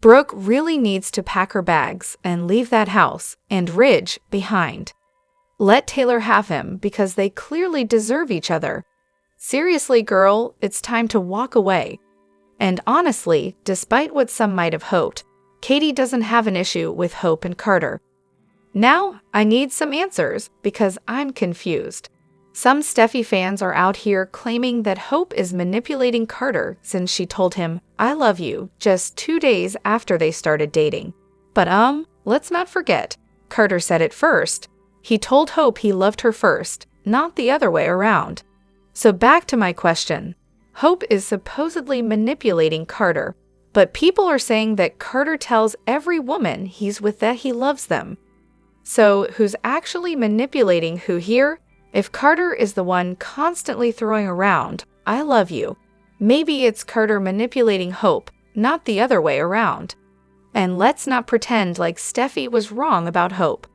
Brooke really needs to pack her bags and leave that house and Ridge behind. Let Taylor have him because they clearly deserve each other. Seriously, girl, it's time to walk away. And honestly, despite what some might have hoped, Katie doesn't have an issue with Hope and Carter. Now, I need some answers because I'm confused. Some Steffy fans are out here claiming that Hope is manipulating Carter since she told him, "I love you," just 2 days after they started dating. But let's not forget, Carter said it first. He told Hope he loved her first, not the other way around. So back to my question. Hope is supposedly manipulating Carter, but people are saying that Carter tells every woman he's with that he loves them. So who's actually manipulating who here? If Carter is the one constantly throwing around, "I love you," maybe it's Carter manipulating Hope, not the other way around. And let's not pretend like Steffy was wrong about Hope.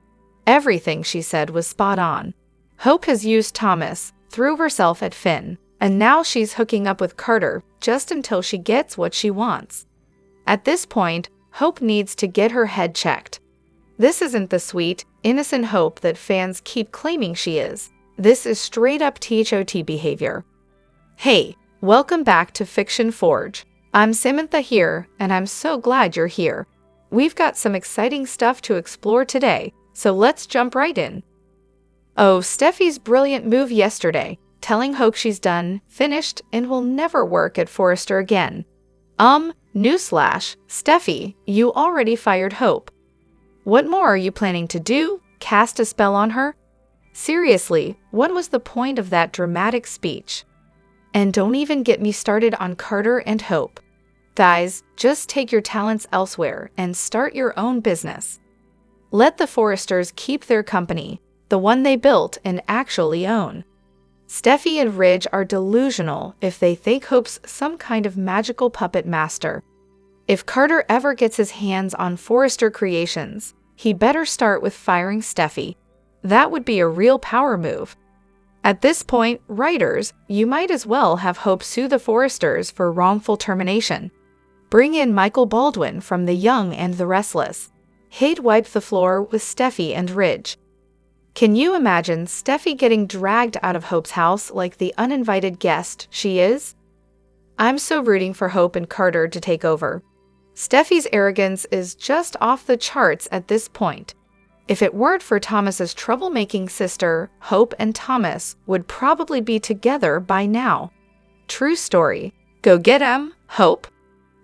Everything she said was spot on. Hope has used Thomas, threw herself at Finn, and now she's hooking up with Carter just until she gets what she wants. At this point, Hope needs to get her head checked. This isn't the sweet, innocent Hope that fans keep claiming she is. This is straight-up THOT behavior. Hey, welcome back to Fiction Forge. I'm Samantha here, and I'm so glad you're here. We've got some exciting stuff to explore today, so let's jump right in. Oh, Steffy's brilliant move yesterday, telling Hope she's done, finished, and will never work at Forrester again. Newsflash, Steffy, you already fired Hope. What more are you planning to do? Cast a spell on her? Seriously, what was the point of that dramatic speech? And don't even get me started on Carter and Hope. Guys, just take your talents elsewhere and start your own business. Let the Forresters keep their company, the one they built and actually own. Steffy and Ridge are delusional if they think Hope's some kind of magical puppet master. If Carter ever gets his hands on Forrester Creations, he better start with firing Steffy. That would be a real power move. At this point, writers, you might as well have Hope sue the Forresters for wrongful termination. Bring in Michael Baldwin from The Young and the Restless. He'd wipe the floor with Steffy and Ridge. Can you imagine Steffy getting dragged out of Hope's house like the uninvited guest she is? I'm so rooting for Hope and Carter to take over. Steffy's arrogance is just off the charts at this point. If it weren't for Thomas's troublemaking sister, Hope and Thomas would probably be together by now. True story. Go get 'em, Hope.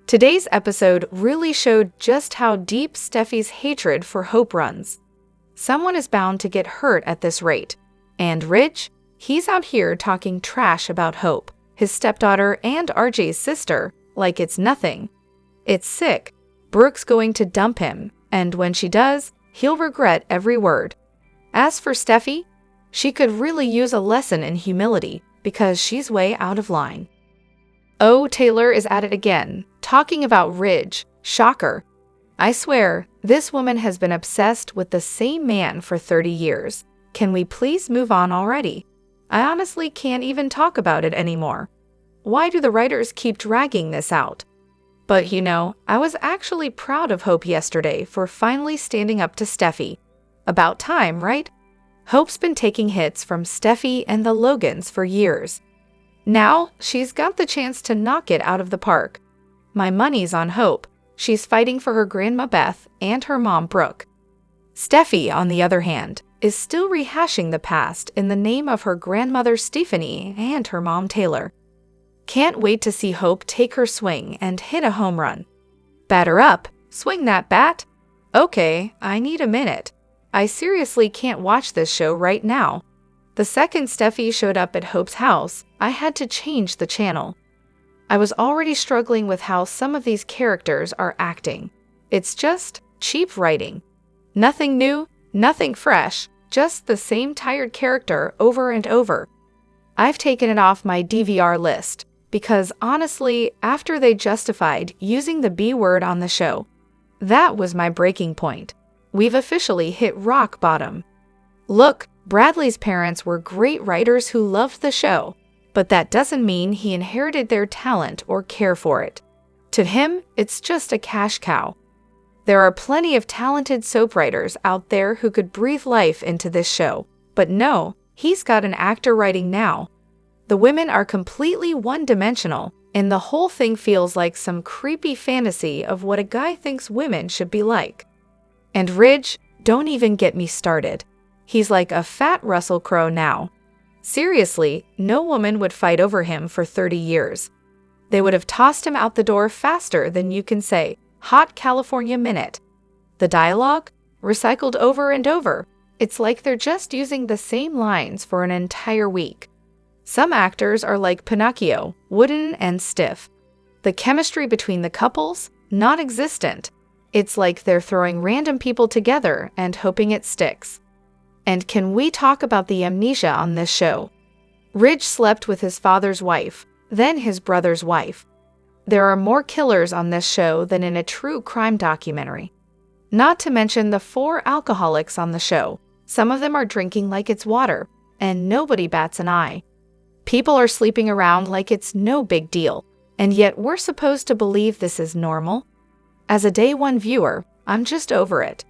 Today's episode really showed just how deep Steffy's hatred for Hope runs. Someone is bound to get hurt at this rate. And Ridge? He's out here talking trash about Hope, his stepdaughter and RJ's sister, like it's nothing. It's sick. Brooke's going to dump him, and when she does, he'll regret every word. As for Steffy, she could really use a lesson in humility because she's way out of line. Oh, Taylor is at it again, talking about Ridge. Shocker. I swear, this woman has been obsessed with the same man for 30 years. Can we please move on already? I honestly can't even talk about it anymore. Why do the writers keep dragging this out? But I was actually proud of Hope yesterday for finally standing up to Steffy. About time, right? Hope's been taking hits from Steffy and the Logans for years. Now, she's got the chance to knock it out of the park. My money's on Hope. She's fighting for her grandma Beth and her mom Brooke. Steffy, on the other hand, is still rehashing the past in the name of her grandmother Stephanie and her mom Taylor. Can't wait to see Hope take her swing and hit a home run. Batter up, swing that bat. Okay, I need a minute. I seriously can't watch this show right now. The second Steffy showed up at Hope's house, I had to change the channel. I was already struggling with how some of these characters are acting. It's just cheap writing. Nothing new, nothing fresh, just the same tired character over and over. I've taken it off my DVR list. Because honestly, after they justified using the B word on the show, that was my breaking point. We've officially hit rock bottom. Look, Bradley's parents were great writers who loved the show, but that doesn't mean he inherited their talent or care for it. To him, it's just a cash cow. There are plenty of talented soap writers out there who could breathe life into this show, but no, he's got an actor writing now. The women are completely one-dimensional, and the whole thing feels like some creepy fantasy of what a guy thinks women should be like. And Ridge, don't even get me started. He's like a fat Russell Crowe now. Seriously, no woman would fight over him for 30 years. They would have tossed him out the door faster than you can say, "Hot California minute." The dialogue? Recycled over and over. It's like they're just using the same lines for an entire week. Some actors are like Pinocchio, wooden and stiff. The chemistry between the couples? Non-existent. It's like they're throwing random people together and hoping it sticks. And can we talk about the amnesia on this show? Ridge slept with his father's wife, then his brother's wife. There are more killers on this show than in a true crime documentary. Not to mention the 4 alcoholics on the show. Some of them are drinking like it's water, and nobody bats an eye. People are sleeping around like it's no big deal, and yet we're supposed to believe this is normal? As a day one viewer, I'm just over it.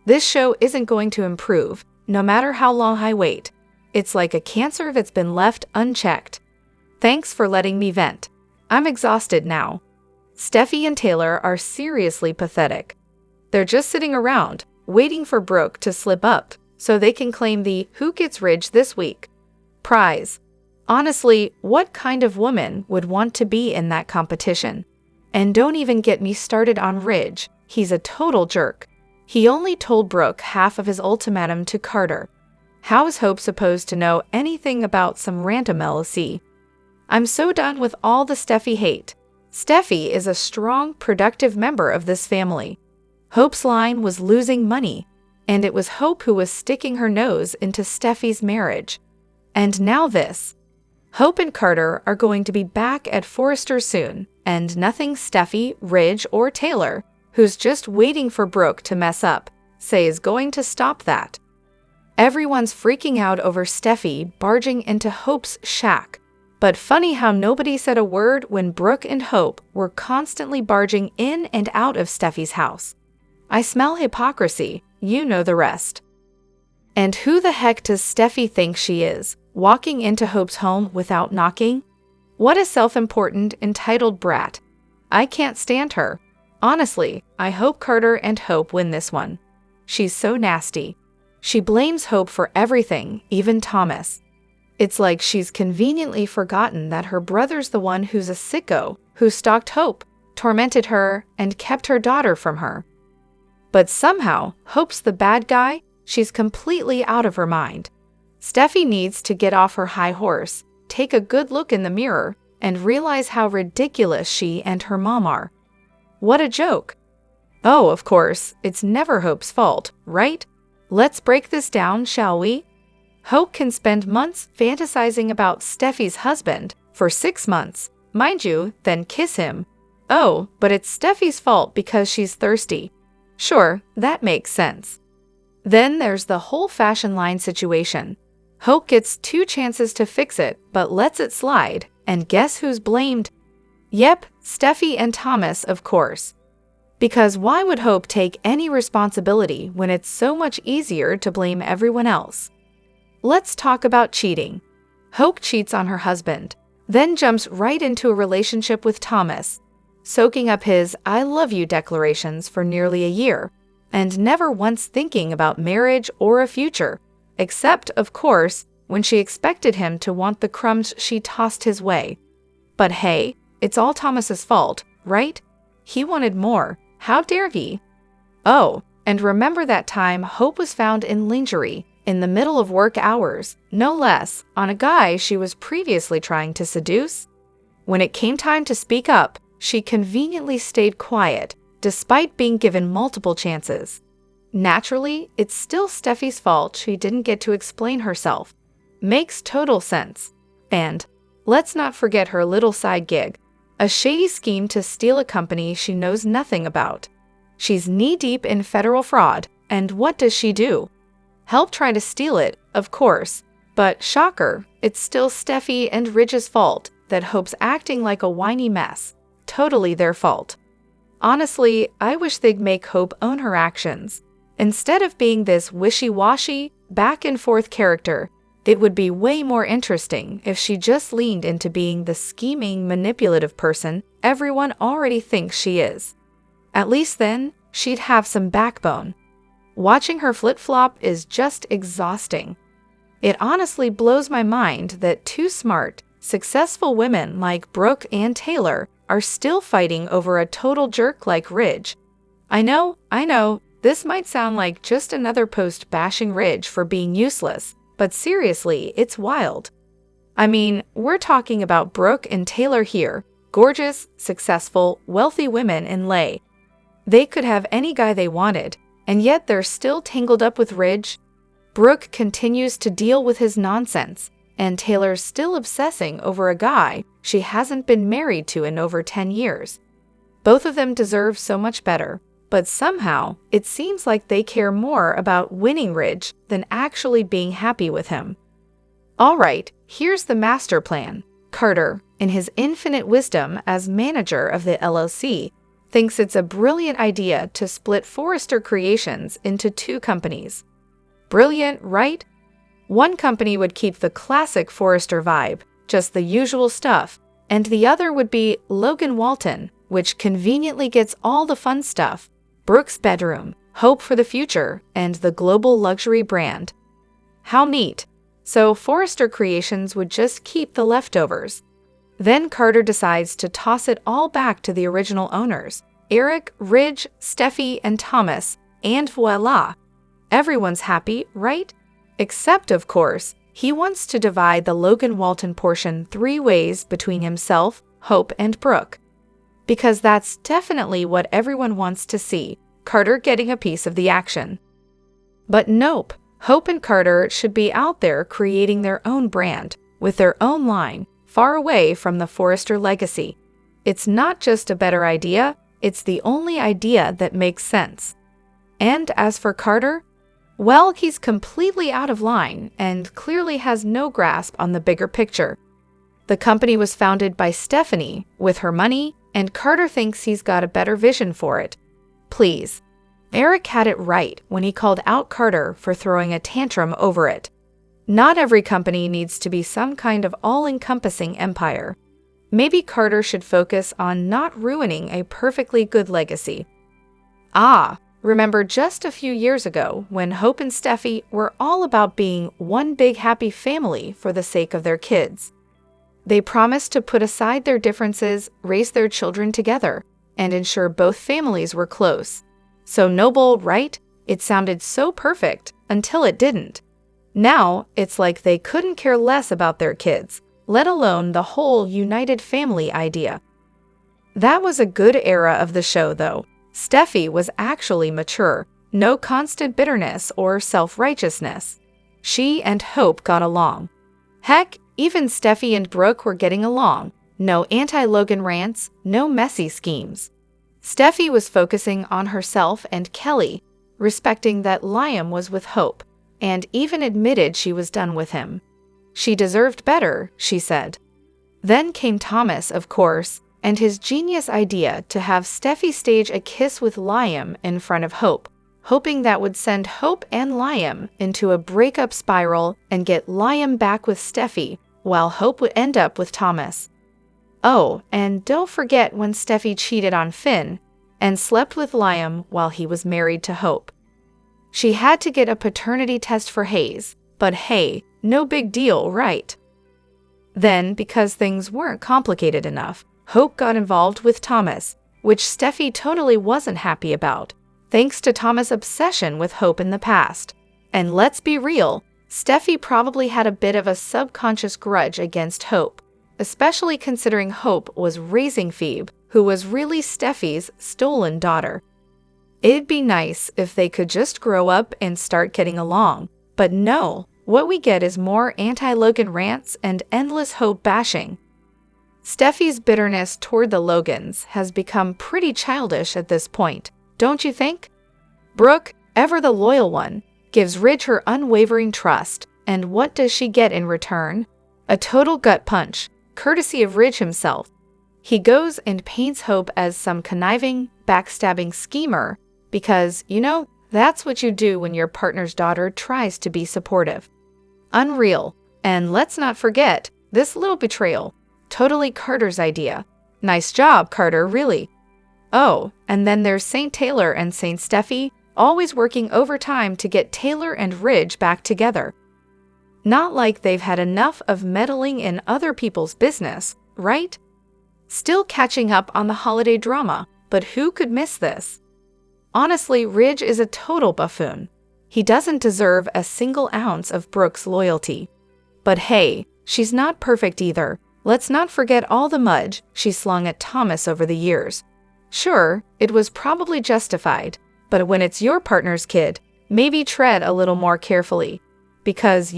This show isn't going to improve, no matter how long I wait. It's like a cancer that's been left unchecked. Thanks for letting me vent. I'm exhausted now. Steffy and Taylor are seriously pathetic. They're just sitting around, waiting for Brooke to slip up, so they can claim the "Who Gets Ridge This Week" prize. Honestly, what kind of woman would want to be in that competition? And don't even get me started on Ridge. He's a total jerk. He only told Brooke half of his ultimatum to Carter. How is Hope supposed to know anything about some random LLC? I'm so done with all the Steffy hate. Steffy is a strong, productive member of this family. Hope's line was losing money, and it was Hope who was sticking her nose into Steffy's marriage. And now this. Hope and Carter are going to be back at Forrester soon, and nothing Steffy, Ridge, or Taylor, who's just waiting for Brooke to mess up, say is going to stop that. Everyone's freaking out over Steffy barging into Hope's shack. But funny how nobody said a word when Brooke and Hope were constantly barging in and out of Steffy's house. I smell hypocrisy, you know the rest. And who the heck does Steffy think she is, walking into Hope's home without knocking? What a self-important, entitled brat. I can't stand her. Honestly, I hope Carter and Hope win this one. She's so nasty. She blames Hope for everything, even Thomas. It's like she's conveniently forgotten that her brother's the one who's a sicko, who stalked Hope, tormented her, and kept her daughter from her. But somehow, Hope's the bad guy. She's completely out of her mind. Steffy needs to get off her high horse, take a good look in the mirror, and realize how ridiculous she and her mom are. What a joke. Oh, of course, it's never Hope's fault, right? Let's break this down, shall we? Hope can spend months fantasizing about Steffy's husband, for 6 months, mind you, then kiss him. Oh, but it's Steffy's fault because she's thirsty. Sure, that makes sense. Then there's the whole fashion line situation. Hope gets 2 chances to fix it, but lets it slide, and guess who's blamed? Yep, Steffy and Thomas, of course. Because why would Hope take any responsibility when it's so much easier to blame everyone else? Let's talk about cheating. Hope cheats on her husband, then jumps right into a relationship with Thomas, soaking up his "I love you" declarations for nearly a year, and never once thinking about marriage or a future, except, of course, when she expected him to want the crumbs she tossed his way. But hey, it's all Thomas's fault, right? He wanted more. How dare he? Oh, and remember that time Hope was found in lingerie, in the middle of work hours, no less, on a guy she was previously trying to seduce? When it came time to speak up, she conveniently stayed quiet, despite being given multiple chances. Naturally, it's still Steffy's fault she didn't get to explain herself. Makes total sense. And let's not forget her little side gig, a shady scheme to steal a company she knows nothing about. She's knee-deep in federal fraud, and what does she do? Help try to steal it, of course, but shocker, it's still Steffy and Ridge's fault that Hope's acting like a whiny mess. totally their fault. Honestly, I wish they'd make Hope own her actions. Instead of being this wishy-washy, back-and-forth character, it would be way more interesting if she just leaned into being the scheming, manipulative person everyone already thinks she is. At least then, she'd have some backbone. Watching her flip-flop is just exhausting. It honestly blows my mind that two smart, successful women like Brooke and Taylor are still fighting over a total jerk like Ridge. I know, this might sound like just another post bashing Ridge for being useless, but seriously, it's wild. I mean, we're talking about Brooke and Taylor here, gorgeous, successful, wealthy women in lay. They could have any guy they wanted, and yet they're still tangled up with Ridge. Brooke continues to deal with his nonsense, and Taylor's still obsessing over a guy she hasn't been married to in over 10 years. Both of them deserve so much better, but somehow it seems like they care more about winning Ridge than actually being happy with him. Alright, here's the master plan. Carter, in his infinite wisdom as manager of the LLC, thinks it's a brilliant idea to split Forrester Creations into two companies. Brilliant, right? One company would keep the classic Forrester vibe, just the usual stuff, and the other would be Logan Walton, which conveniently gets all the fun stuff: Brooke's bedroom, hope for the future, and the global luxury brand. How neat. So Forrester Creations would just keep the leftovers. Then Carter decides to toss it all back to the original owners, Eric, Ridge, Steffy, and Thomas, and voila! Everyone's happy, right? Except, of course, he wants to divide the Logan Walton portion 3 ways between himself, Hope, and Brooke. Because that's definitely what everyone wants to see, Carter getting a piece of the action. But nope, Hope and Carter should be out there creating their own brand, with their own line, far away from the Forrester legacy. It's not just a better idea, it's the only idea that makes sense. And as for Carter, well, he's completely out of line and clearly has no grasp on the bigger picture. The company was founded by Stephanie with her money, and Carter thinks he's got a better vision for it. Please. Eric had it right when he called out Carter for throwing a tantrum over it. Not every company needs to be some kind of all-encompassing empire. Maybe Carter should focus on not ruining a perfectly good legacy. Remember just a few years ago when Hope and Steffi were all about being one big happy family for the sake of their kids. They promised to put aside their differences, raise their children together, and ensure both families were close. So noble, right? It sounded so perfect until it didn't. Now, it's like they couldn't care less about their kids, let alone the whole united family idea. That was a good era of the show, though. Steffi was actually mature, no constant bitterness or self-righteousness. She and Hope got along. Heck, even Steffi and Brooke were getting along. No anti-Logan rants, no messy schemes. Steffi was focusing on herself and Kelly, respecting that Liam was with Hope, and even admitted she was done with him. She deserved better, she said. Then came Thomas, of course, and his genius idea to have Steffi stage a kiss with Liam in front of Hope, hoping that would send Hope and Liam into a breakup spiral and get Liam back with Steffi, while Hope would end up with Thomas. Oh, and don't forget when Steffi cheated on Finn and slept with Liam while he was married to Hope. She had to get a paternity test for Hayes, but hey, no big deal, right? Then, because things weren't complicated enough, Hope got involved with Thomas, which Steffi totally wasn't happy about, thanks to Thomas' obsession with Hope in the past. And let's be real, Steffi probably had a bit of a subconscious grudge against Hope, especially considering Hope was raising Phoebe, who was really Steffi's stolen daughter. It'd be nice if they could just grow up and start getting along, but no, what we get is more anti-Logan rants and endless Hope bashing. Steffi's bitterness toward the Logans has become pretty childish at this point, don't you think? Brooke, ever the loyal one, gives Ridge her unwavering trust, and what does she get in return? A total gut punch, courtesy of Ridge himself. He goes and paints Hope as some conniving, backstabbing schemer because, that's what you do when your partner's daughter tries to be supportive. Unreal. And let's not forget, this little betrayal. Totally Carter's idea. Nice job, Carter, really. Oh, and then there's St. Taylor and St. Steffy, always working overtime to get Taylor and Ridge back together. Not like they've had enough of meddling in other people's business, right? Still catching up on the holiday drama, but who could miss this? Honestly, Ridge is a total buffoon. He doesn't deserve a single ounce of Brooke's loyalty. But hey, she's not perfect either. Let's not forget all the mud she slung at Thomas over the years. Sure, it was probably justified, but when it's your partner's kid, maybe tread a little more carefully. Because,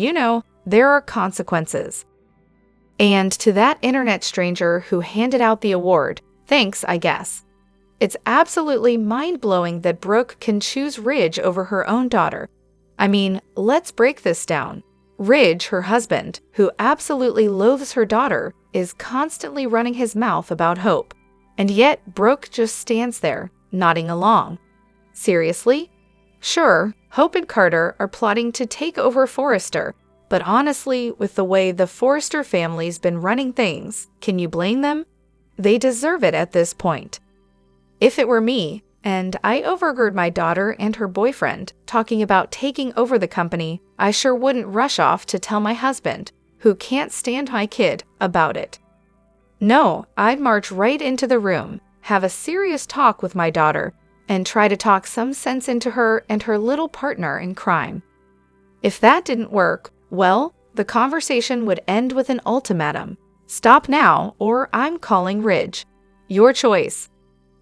there are consequences. And to that internet stranger who handed out the award, thanks, I guess. It's absolutely mind-blowing that Brooke can choose Ridge over her own daughter. I mean, let's break this down. Ridge, her husband, who absolutely loathes her daughter, is constantly running his mouth about Hope. And yet, Brooke just stands there, nodding along. Seriously? Sure, Hope and Carter are plotting to take over Forrester, but honestly, with the way the Forrester family's been running things, can you blame them? They deserve it at this point. If it were me, and I overheard my daughter and her boyfriend talking about taking over the company, I sure wouldn't rush off to tell my husband, who can't stand my kid, about it. No, I'd march right into the room, have a serious talk with my daughter, and try to talk some sense into her and her little partner in crime. If that didn't work, well, the conversation would end with an ultimatum. Stop now, or I'm calling Ridge. Your choice.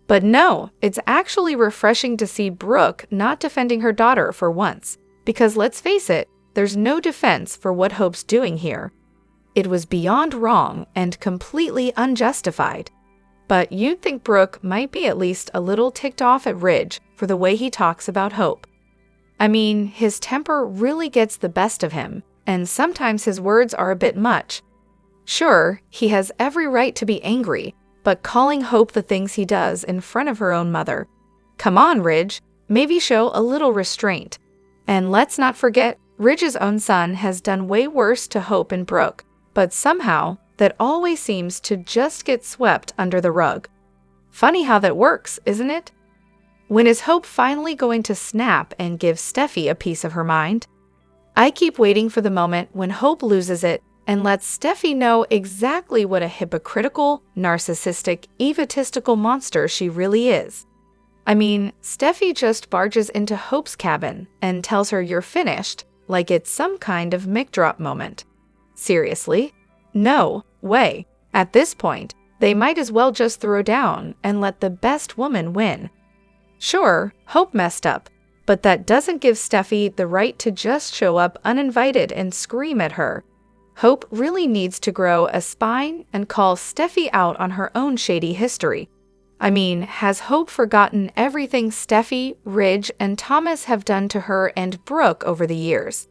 But no, it's actually refreshing to see Brooke not defending her daughter for once, because let's face it, there's no defense for what Hope's doing here. It was beyond wrong and completely unjustified. But you'd think Brooke might be at least a little ticked off at Ridge for the way he talks about Hope. I mean, his temper really gets the best of him, and sometimes his words are a bit much. Sure, he has every right to be angry, but calling Hope the things he does in front of her own mother. Come on, Ridge, maybe show a little restraint. And let's not forget, Ridge's own son has done way worse to Hope and Brooke, but somehow, that always seems to just get swept under the rug. Funny how that works, isn't it? When is Hope finally going to snap and give Steffy a piece of her mind? I keep waiting for the moment when Hope loses it and lets Steffy know exactly what a hypocritical, narcissistic, egotistical monster she really is. I mean, Steffy just barges into Hope's cabin and tells her you're finished, like it's some kind of mic drop moment. Seriously? No way. At this point, they might as well just throw down and let the best woman win. Sure, Hope messed up, but that doesn't give Steffy the right to just show up uninvited and scream at her. Hope really needs to grow a spine and call Steffy out on her own shady history. I mean, has Hope forgotten everything Steffy, Ridge, and Thomas have done to her and Brooke over the years?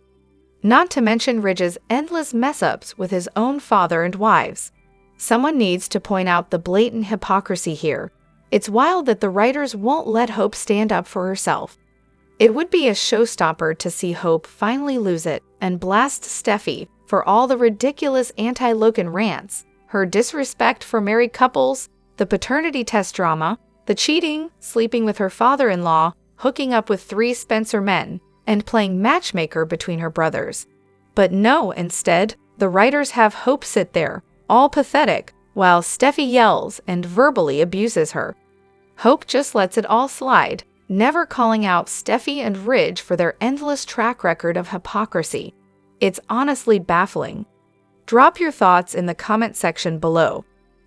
Not to mention Ridge's endless mess-ups with his own father and wives. Someone needs to point out the blatant hypocrisy here. It's wild that the writers won't let Hope stand up for herself. It would be a showstopper to see Hope finally lose it and blast Steffy for all the ridiculous anti-Logan rants, her disrespect for married couples, the paternity test drama, the cheating, sleeping with her father-in-law, hooking up with 3 Spencer men, and playing matchmaker between her brothers. But no, instead, the writers have Hope sit there, all pathetic, while Steffy yells and verbally abuses her. Hope just lets it all slide, never calling out Steffy and Ridge for their endless track record of hypocrisy. It's honestly baffling. Drop your thoughts in the comment section below.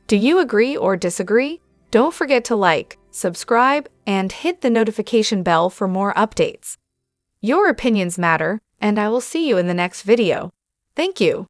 Do you agree or disagree? Don't forget to like, subscribe, and hit the notification bell for more updates. Your opinions matter, and I will see you in the next video. Thank you.